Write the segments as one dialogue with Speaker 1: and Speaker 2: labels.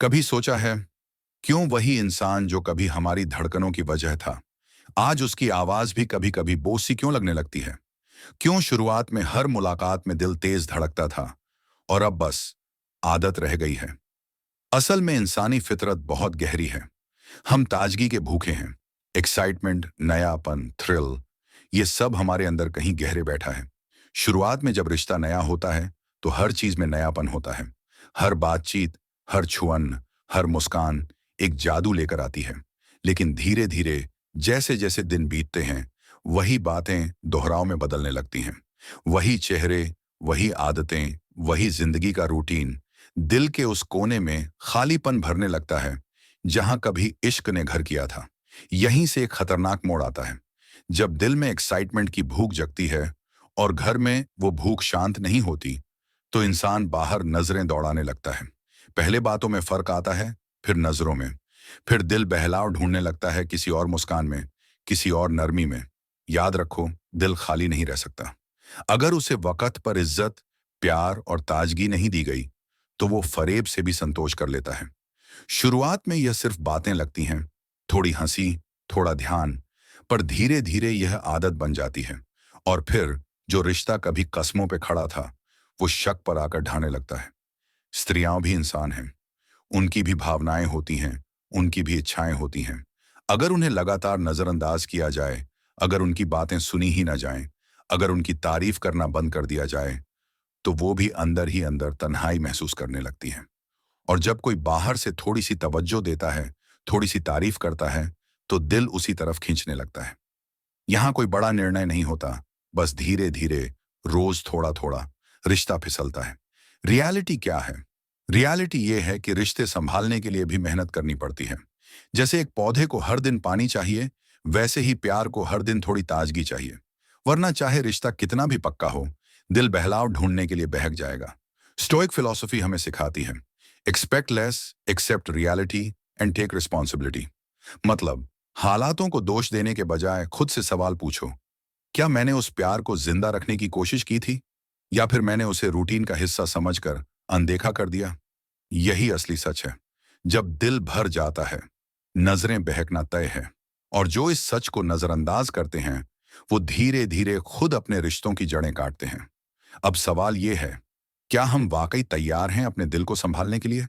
Speaker 1: कभी सोचा है क्यों वही इंसान जो कभी हमारी धड़कनों की वजह था, आज उसकी आवाज भी कभी कभी बोझ सी क्यों लगने लगती है? क्यों शुरुआत में हर मुलाकात में दिल तेज धड़कता था और अब बस आदत रह गई है? असल में इंसानी फितरत बहुत गहरी है। हम ताजगी के भूखे हैं। एक्साइटमेंट, नयापन, थ्रिल, ये सब हमारे अंदर कहीं गहरे बैठा है। शुरुआत में जब रिश्ता नया होता है तो हर चीज में नयापन होता है। हर बातचीत, हर छुअन, हर मुस्कान एक जादू लेकर आती है। लेकिन धीरे धीरे जैसे जैसे दिन बीतते हैं, वही बातें दोहराव में बदलने लगती हैं। वही चेहरे, वही आदतें, वही जिंदगी का रूटीन दिल के उस कोने में खालीपन भरने लगता है जहां कभी इश्क ने घर किया था। यहीं से एक खतरनाक मोड़ आता है। जब दिल में एक्साइटमेंट की भूख जगती है और घर में वो भूख शांत नहीं होती, तो इंसान बाहर नजरें दौड़ाने लगता है। पहले बातों में फर्क आता है, फिर नजरों में, फिर दिल बहलाव ढूंढने लगता है किसी और मुस्कान में, किसी और नरमी में। याद रखो, दिल खाली नहीं रह सकता। अगर उसे वक्त पर इज्जत, प्यार और ताजगी नहीं दी गई, तो वो फरेब से भी संतोष कर लेता है। शुरुआत में यह सिर्फ बातें लगती हैं, थोड़ी हंसी, थोड़ा ध्यान, पर धीरे धीरे यह आदत बन जाती है। और फिर जो रिश्ता कभी कस्मों पे खड़ा था, वो शक पर आकर ढाने लगता है। स्त्रियां भी इंसान हैं, उनकी भी भावनाएं होती हैं, उनकी भी इच्छाएं होती हैं। अगर उन्हें लगातार नजरअंदाज किया जाए, अगर उनकी बातें सुनी ही ना जाएं, अगर उनकी तारीफ करना बंद कर दिया जाए, तो वो भी अंदर ही अंदर तन्हाई महसूस करने लगती हैं। और जब कोई बाहर से थोड़ी सी तवज्जो देता है, थोड़ी सी तारीफ करता है, तो दिल उसी तरफ खींचने लगता है। यहाँ कोई बड़ा निर्णय नहीं होता, बस धीरे धीरे, रोज थोड़ा थोड़ा रिश्ता फिसलता है। रियलिटी क्या है? रियलिटी ये है कि रिश्ते संभालने के लिए भी मेहनत करनी पड़ती है। जैसे एक पौधे को हर दिन पानी चाहिए, वैसे ही प्यार को हर दिन थोड़ी ताजगी चाहिए। वरना चाहे रिश्ता कितना भी पक्का हो, दिल बहलाव ढूंढने के लिए बहक जाएगा। स्टोइक फिलॉसफी हमें सिखाती है, expect less, accept reality and take responsibility. मतलब, हालातों को दोष देने के बजाय खुद से सवाल पूछो, क्या मैंने उस प्यार को जिंदा रखने की कोशिश की थी, या फिर मैंने उसे रूटीन का हिस्सा समझकर अनदेखा कर दिया? यही असली सच है। जब दिल भर जाता है, नजरें बहकना तय है। और जो इस सच को नजरअंदाज करते हैं, वो धीरे धीरे खुद अपने रिश्तों की जड़ें काटते हैं। अब सवाल ये है, क्या हम वाकई तैयार हैं अपने दिल को संभालने के लिए,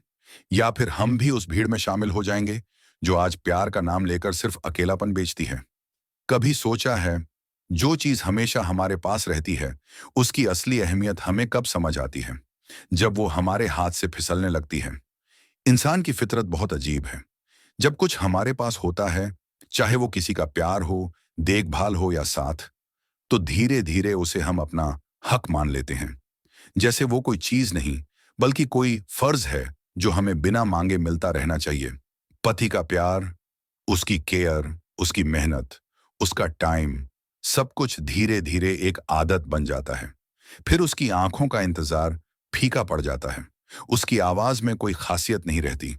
Speaker 1: या फिर हम भी उस भीड़ में शामिल हो जाएंगे जो आज प्यार का नाम लेकर सिर्फ अकेलापन बेचती है? कभी सोचा है, जो चीज हमेशा हमारे पास रहती है, उसकी असली अहमियत हमें कब समझ आती है? जब वो हमारे हाथ से फिसलने लगती है। इंसान की फितरत बहुत अजीब है। जब कुछ हमारे पास होता है, चाहे वो किसी का प्यार हो, देखभाल हो या साथ, तो धीरे धीरे उसे हम अपना हक मान लेते हैं। जैसे वो कोई चीज नहीं, बल्कि कोई फर्ज है जो हमें बिना मांगे मिलता रहना चाहिए। पति का प्यार, उसकी केयर, उसकी मेहनत, उसका टाइम, सब कुछ धीरे धीरे एक आदत बन जाता है। फिर उसकी आंखों का इंतजार फीका पड़ जाता है। उसकी आवाज में कोई खासियत नहीं रहती।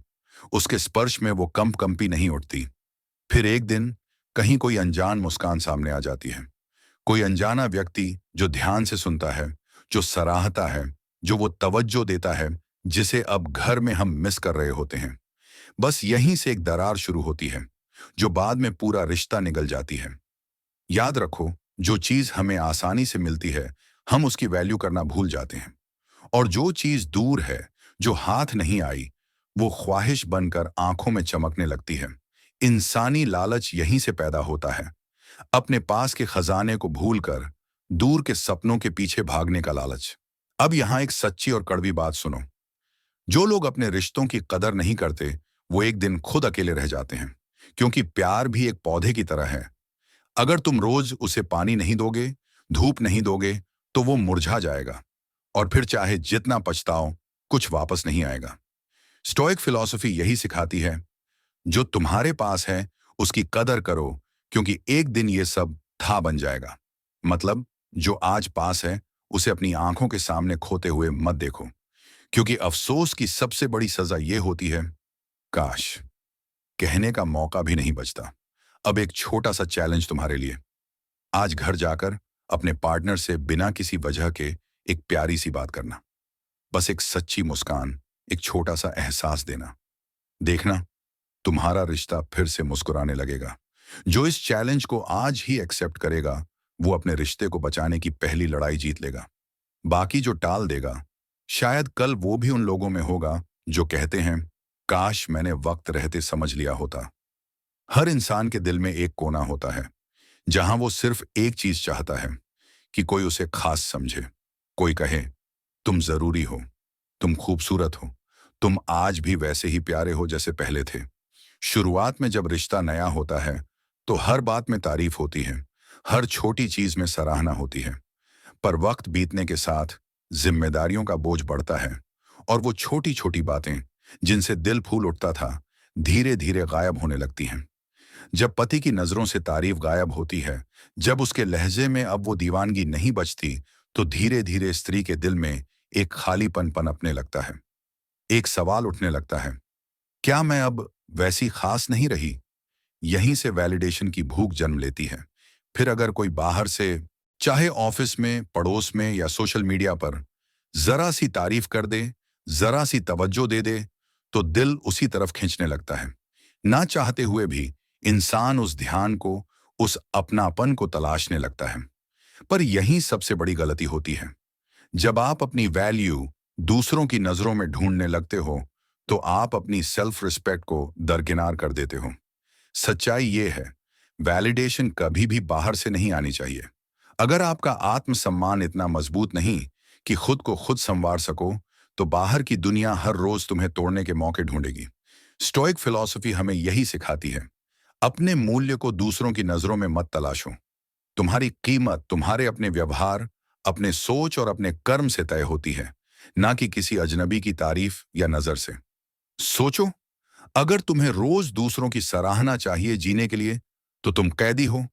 Speaker 1: उसके स्पर्श में वो कंपी नहीं उठती। फिर एक दिन कहीं कोई अनजान मुस्कान सामने आ जाती है। कोई अनजाना व्यक्ति जो ध्यान से सुनता है, जो सराहता है, जो वो तवज्जो देता है जिसे अब घर में हम मिस कर रहे होते हैं। बस यहीं से एक दरार शुरू होती है, जो बाद में पूरा रिश्ता निगल जाती है। याद रखो, जो चीज हमें आसानी से मिलती है, हम उसकी वैल्यू करना भूल जाते हैं। और जो चीज दूर है, जो हाथ नहीं आई, वो ख्वाहिश बनकर आंखों में चमकने लगती है। इंसानी लालच यहीं से पैदा होता है। अपने पास के खजाने को भूलकर दूर के सपनों के पीछे भागने का लालच। अब यहां एक सच्ची और कड़वी बात सुनो। जो लोग अपने रिश्तों की कदर नहीं करते, वो एक दिन खुद अकेले रह जाते हैं। क्योंकि प्यार भी एक पौधे की तरह है। अगर तुम रोज उसे पानी नहीं दोगे, धूप नहीं दोगे, तो वो मुरझा जाएगा। और फिर चाहे जितना पछताओ, कुछ वापस नहीं आएगा। स्टोइक फिलॉसफी यही सिखाती है, जो तुम्हारे पास है उसकी कदर करो, क्योंकि एक दिन ये सब था बन जाएगा। मतलब, जो आज पास है उसे अपनी आंखों के सामने खोते हुए मत देखो। क्योंकि अफसोस की सबसे बड़ी सजा ये होती है, काश कहने का मौका भी नहीं बचता। अब एक छोटा सा चैलेंज तुम्हारे लिए। आज घर जाकर अपने पार्टनर से बिना किसी वजह के एक प्यारी सी बात करना। बस एक सच्ची मुस्कान, एक छोटा सा एहसास देना। देखना, तुम्हारा रिश्ता फिर से मुस्कुराने लगेगा। जो इस चैलेंज को आज ही एक्सेप्ट करेगा, वो अपने रिश्ते को बचाने की पहली लड़ाई जीत लेगा। बाकी जो टाल देगा, शायद कल वो भी उन लोगों में होगा जो कहते हैं, काश मैंने वक्त रहते समझ लिया होता। हर इंसान के दिल में एक कोना होता है जहां वो सिर्फ एक चीज चाहता है कि कोई उसे खास समझे। कोई कहे, तुम जरूरी हो, तुम खूबसूरत हो, तुम आज भी वैसे ही प्यारे हो जैसे पहले थे। शुरुआत में जब रिश्ता नया होता है तो हर बात में तारीफ होती है, हर छोटी चीज में सराहना होती है। पर वक्त बीतने के साथ जिम्मेदारियों का बोझ बढ़ता है और वो छोटी छोटी बातें जिनसे दिल फूल उठता था, धीरे धीरे गायब होने लगती हैं। जब पति की नजरों से तारीफ गायब होती है, जब उसके लहजे में अब वो दीवानगी नहीं बचती, तो धीरे धीरे स्त्री के दिल में एक खालीपन पनपने लगता है। एक सवाल उठने लगता है, क्या मैं अब वैसी खास नहीं रही? यहीं से वैलिडेशन की भूख जन्म लेती है। फिर अगर कोई बाहर से, चाहे ऑफिस में, पड़ोस में या सोशल मीडिया पर, जरा सी तारीफ कर दे, जरा सी तवज्जो दे दे, तो दिल उसी तरफ खींचने लगता है। ना चाहते हुए भी इंसान उस ध्यान को, उस अपनापन को तलाशने लगता है। पर यही सबसे बड़ी गलती होती है। जब आप अपनी वैल्यू दूसरों की नजरों में ढूंढने लगते हो, तो आप अपनी सेल्फ रिस्पेक्ट को दरकिनार कर देते हो। सच्चाई ये है, वैलिडेशन कभी भी बाहर से नहीं आनी चाहिए। अगर आपका आत्मसम्मान इतना मजबूत नहीं कि खुद को खुद संवार सको, तो बाहर की दुनिया हर रोज तुम्हें तोड़ने के मौके ढूंढेगी। स्टोइक फिलॉसफी हमें यही सिखाती है, अपने मूल्य को दूसरों की नजरों में मत तलाशो। तुम्हारी कीमत तुम्हारे अपने व्यवहार, अपने सोच और अपने कर्म से तय होती है, ना कि किसी अजनबी की तारीफ या नजर से। सोचो, अगर तुम्हें रोज दूसरों की सराहना चाहिए जीने के लिए, तो तुम कैदी हो।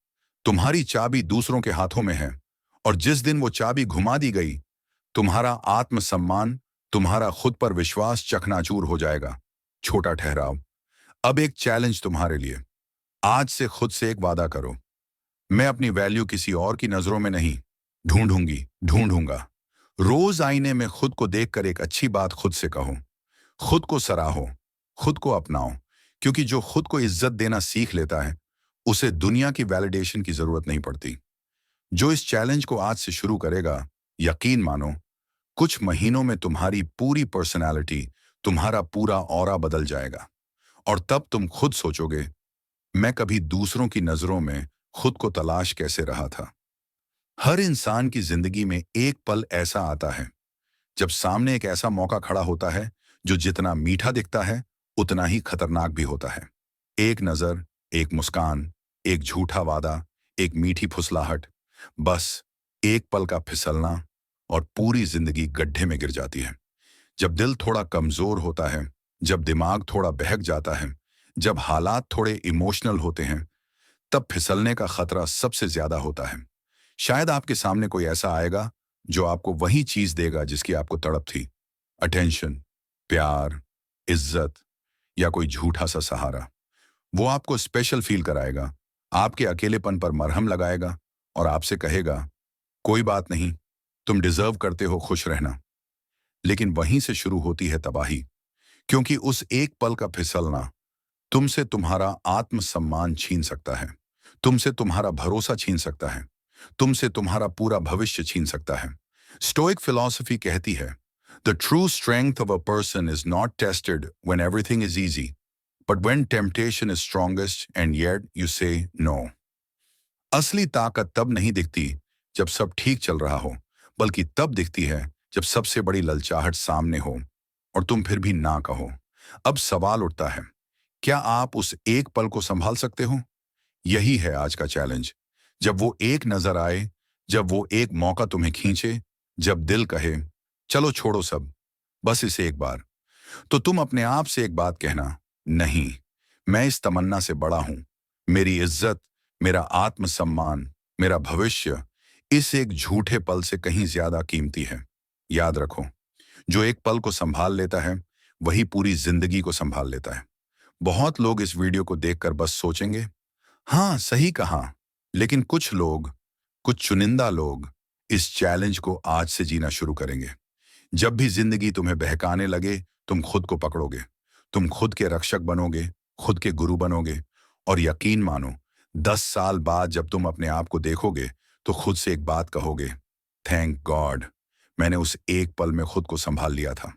Speaker 1: तुम्हारी चाबी दूसरों के हाथों में है, और जिस दिन वो चाबी घुमा दी गई, तुम्हारा आत्मसम्मान, तुम्हारा खुद पर विश्वास चकनाचूर हो जाएगा। छोटा ठहराव, अब एक चैलेंज तुम्हारे लिए। आज से खुद से एक वादा करो, मैं अपनी वैल्यू किसी और की नजरों में नहीं ढूंढूंगा। रोज आईने में खुद को देखकर एक अच्छी बात खुद से कहो, खुद को सराहो, खुद को अपनाओ। क्योंकि जो खुद को इज्जत देना सीख लेता है, उसे दुनिया की वैलिडेशन की जरूरत नहीं पड़ती। जो इस चैलेंज को आज से शुरू करेगा, यकीन मानो, कुछ महीनों में तुम्हारी पूरी पर्सनालिटी, तुम्हारा पूरा ऑरा बदल जाएगा। और तब तुम खुद सोचोगे, मैं कभी दूसरों की नजरों में खुद को तलाश कैसे रहा था। हर इंसान की जिंदगी में एक पल ऐसा आता है जब सामने एक ऐसा मौका खड़ा होता है जो जितना मीठा दिखता है, उतना ही खतरनाक भी होता है। एक नजर, एक मुस्कान, एक झूठा वादा, एक मीठी फुसलाहट, बस एक पल का फिसलना और पूरी जिंदगी गड्ढे में गिर जाती है। जब दिल थोड़ा कमजोर होता है, जब दिमाग थोड़ा बहक जाता है, जब हालात थोड़े इमोशनल होते हैं, तब फिसलने का खतरा सबसे ज्यादा होता है। शायद आपके सामने कोई ऐसा आएगा जो आपको वही चीज देगा जिसकी आपको तड़प थी, अटेंशन, प्यार, इज्जत या कोई झूठा सा सहारा। वो आपको स्पेशल फील कराएगा, आपके अकेलेपन पर मरहम लगाएगा और आपसे कहेगा, कोई बात नहीं, तुम डिजर्व करते हो खुश रहना। लेकिन वहीं से शुरू होती है तबाही, क्योंकि उस एक पल का फिसलना तुमसे तुम्हारा आत्मसम्मान छीन सकता है, तुमसे तुम्हारा भरोसा छीन सकता है, तुमसे तुम्हारा पूरा भविष्य छीन सकता है। स्टोइक फिलॉसफी कहती है, the true strength of a person is not tested when everything is easy, but when temptation is strongest and yet you से नो। असली ताकत तब नहीं दिखती जब सब ठीक चल रहा हो, बल्कि तब दिखती है जब सबसे बड़ी ललचाहट सामने हो और तुम फिर भी ना कहो। अब सवाल उठता है, क्या आप उस एक पल को संभाल सकते हो? यही है आज का चैलेंज। जब वो एक नजर आए, जब वो एक मौका तुम्हें खींचे, जब दिल कहे, चलो छोड़ो सब, बस इसे एक बार, तो तुम अपने आप से एक बात कहना, नहीं, मैं इस तमन्ना से बड़ा हूं। मेरी इज्जत, मेरा आत्मसम्मान, मेरा भविष्य इस एक झूठे पल से कहीं ज्यादा कीमती है। याद रखो, जो एक पल को संभाल लेता है, वही पूरी जिंदगी को संभाल लेता है। बहुत लोग इस वीडियो को देखकर बस सोचेंगे, हाँ सही कहा, लेकिन कुछ लोग, कुछ चुनिंदा लोग इस चैलेंज को आज से जीना शुरू करेंगे। जब भी जिंदगी तुम्हें बहकाने लगे, तुम खुद को पकड़ोगे, तुम खुद के रक्षक बनोगे, खुद के गुरु बनोगे, और यकीन मानो 10 साल बाद जब तुम अपने आप को देखोगे तो खुद से एक बात कहोगे, थैंक गॉड मैंने उस एक पल में खुद को संभाल लिया था।